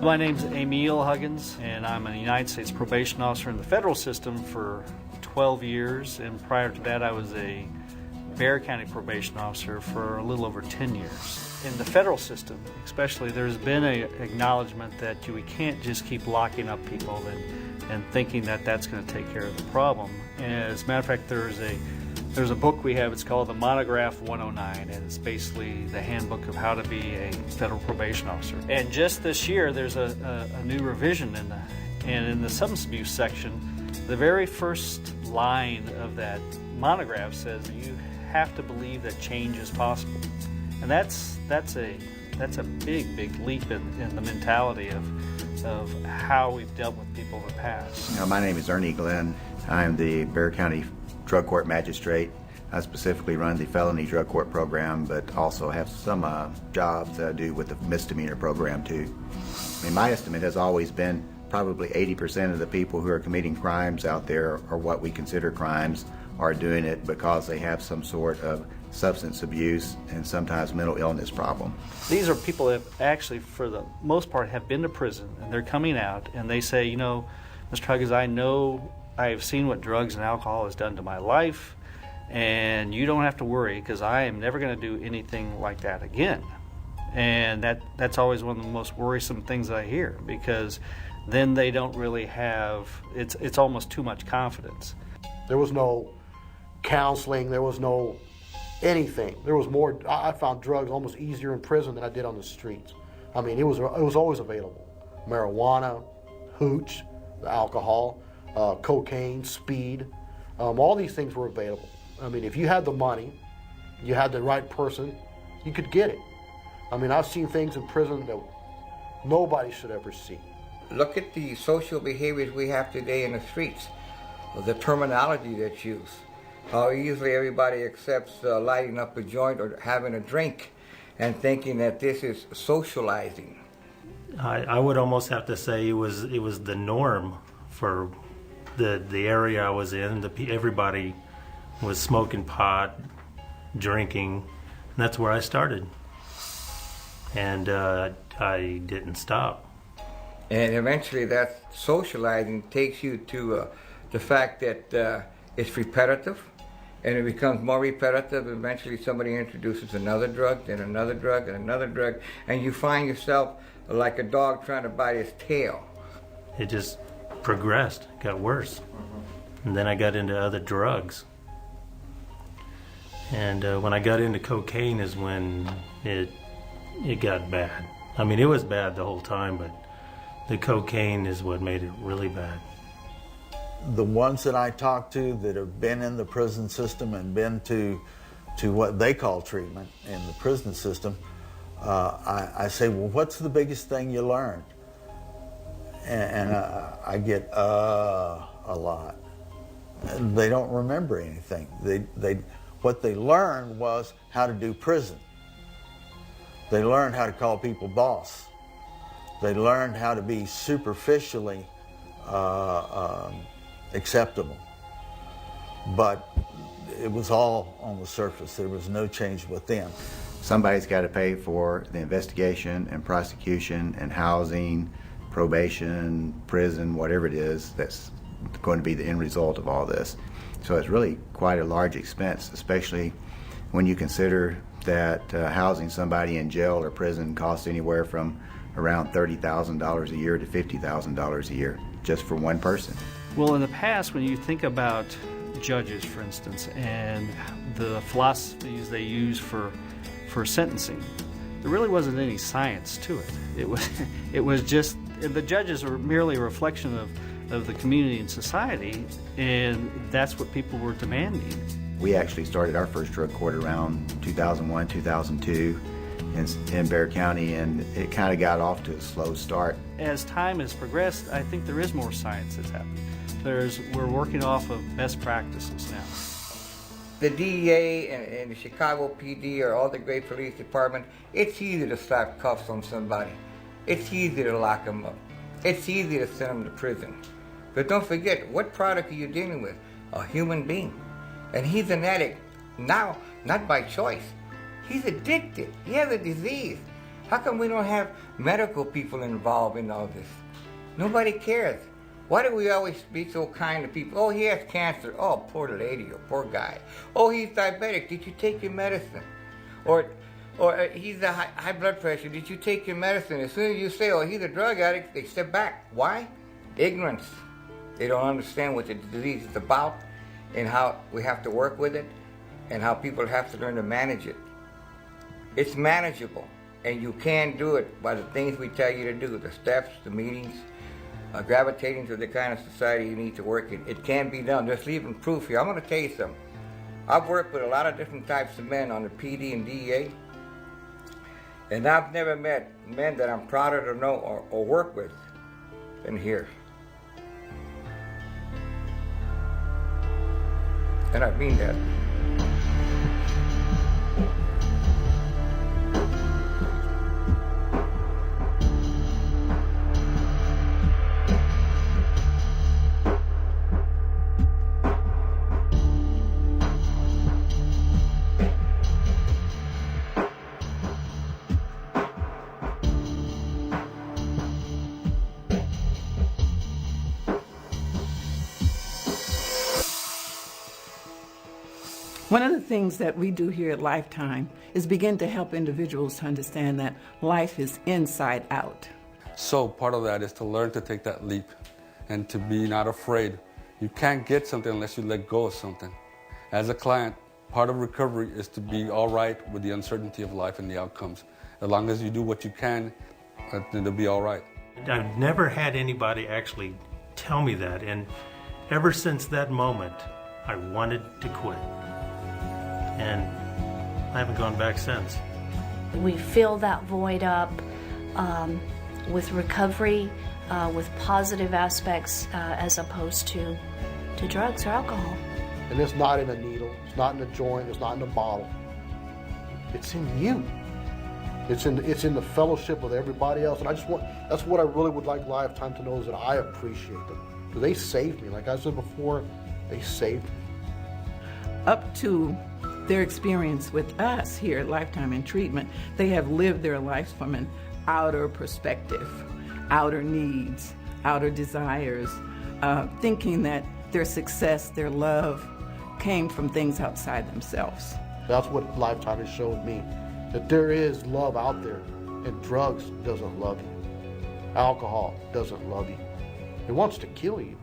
My name's Emil Huggins, and I'm a United States probation officer in the federal system for 12 years, and prior to that I was a Bexar County probation officer for a little over 10 years. In the federal system especially, there's been an acknowledgement that we can't just keep locking up people and thinking that that's going to take care of the problem. And as a matter of fact, there's a book we have, it's called the Monograph 109, and it's basically the handbook of how to be a federal probation officer. And just this year, there's a new revision in the substance abuse section. The very first line of that monograph says you have to believe that change is possible. And that's a big leap in the mentality of how we've dealt with people in the past. My name is Ernie Glenn. I'm the Bexar County Drug Court Magistrate. I specifically run the felony drug court program, but also have some jobs that I do with the misdemeanor program too. My estimate has always been probably 80% of the people who are committing crimes out there, or what we consider crimes, are doing it because they have some sort of substance abuse and sometimes mental illness problem. These are people that actually, for the most part, have been to prison, and they're coming out and they say, Mr. Huggins, I know I've seen what drugs and alcohol has done to my life, and you don't have to worry because I am never going to do anything like that again. And that's always one of the most worrisome things that I hear, because then they don't really have, it's almost too much confidence. There was no counseling, there was no anything. There was more. I found drugs almost easier in prison than I did on the streets. It was always available. Marijuana, hooch, the alcohol, cocaine, speed, all these things were available. If you had the money, you had the right person, you could get it. I've seen things in prison that nobody should ever see. Look at the social behaviors we have today in the streets, the terminology that's used. How easily everybody accepts lighting up a joint or having a drink and thinking that this is socializing. I would almost have to say it was the norm for the area I was in. Everybody was smoking pot, drinking, and that's where I started. And I didn't stop. And eventually that socializing takes you to the fact that it's repetitive, and it becomes more repetitive. Eventually somebody introduces another drug, then another drug, and another drug, and you find yourself like a dog trying to bite his tail. It just progressed, got worse. And then I got into other drugs. And when I got into cocaine is when it got bad. It was bad the whole time, but the cocaine is what made it really bad. The ones that I talk to that have been in the prison system and been to what they call treatment in the prison system, I say, well, what's the biggest thing you learned? And I get a lot. And they don't remember anything. What they learned was how to do prison. They learned how to call people boss. They learned how to be superficially acceptable. But it was all on the surface. There was no change within. Somebody's got to pay for the investigation and prosecution and housing, probation, prison, whatever it is that's going to be the end result of all this. So it's really quite a large expense, especially when you consider that housing somebody in jail or prison costs anywhere from around $30,000 a year to $50,000 a year just for one person. Well, in the past, when you think about judges, for instance, and the philosophies they use for sentencing, there really wasn't any science to it. It was just, the judges were merely a reflection of the community and society, and that's what people were demanding. We actually started our first drug court around 2001, 2002 in Bexar County, and it kind of got off to a slow start. As time has progressed, I think there is more science that's happening. We're working off of best practices now. The DEA and the Chicago PD or all the great police departments, it's easy to slap cuffs on somebody. It's easy to lock them up. It's easy to send them to prison. But don't forget, what product are you dealing with? A human being. And he's an addict now, not by choice. He's addicted. He has a disease. How come we don't have medical people involved in all this? Nobody cares. Why do we always be so kind to people? Oh, he has cancer. Oh, poor lady or poor guy. Oh, he's diabetic. Did you take your medicine? Or he's a high blood pressure. Did you take your medicine? As soon as you say, oh, he's a drug addict, they step back. Why? Ignorance. They don't understand what the disease is about and how we have to work with it and how people have to learn to manage it. It's manageable, and you can do it by the things we tell you to do, the steps, the meetings, gravitating to the kind of society you need to work in. It can be done. There's even proof here. I'm going to tell you something. I've worked with a lot of different types of men on the PD and DEA, and I've never met men that I'm prouder to know or work with than here. And I mean that. One of the things that we do here at Lifetime is begin to help individuals to understand that life is inside out. So part of that is to learn to take that leap and to be not afraid. You can't get something unless you let go of something. As a client, part of recovery is to be all right with the uncertainty of life and the outcomes. As long as you do what you can, then it'll be all right. I've never had anybody actually tell me that, and ever since that moment, I wanted to quit. And I haven't gone back since. We fill that void up with recovery, with positive aspects as opposed to drugs or alcohol. And it's not in a needle, it's not in a joint, it's not in a bottle. It's in you. It's in the fellowship with everybody else. And that's what I really would like Lifetime to know, is that I appreciate them. Because they saved me. Like I said before, they saved me. Up to their experience with us here at Lifetime in treatment, they have lived their lives from an outer perspective, outer needs, outer desires, thinking that their success, their love came from things outside themselves. That's what Lifetime has showed me, that there is love out there, and drugs doesn't love you. Alcohol doesn't love you. It wants to kill you.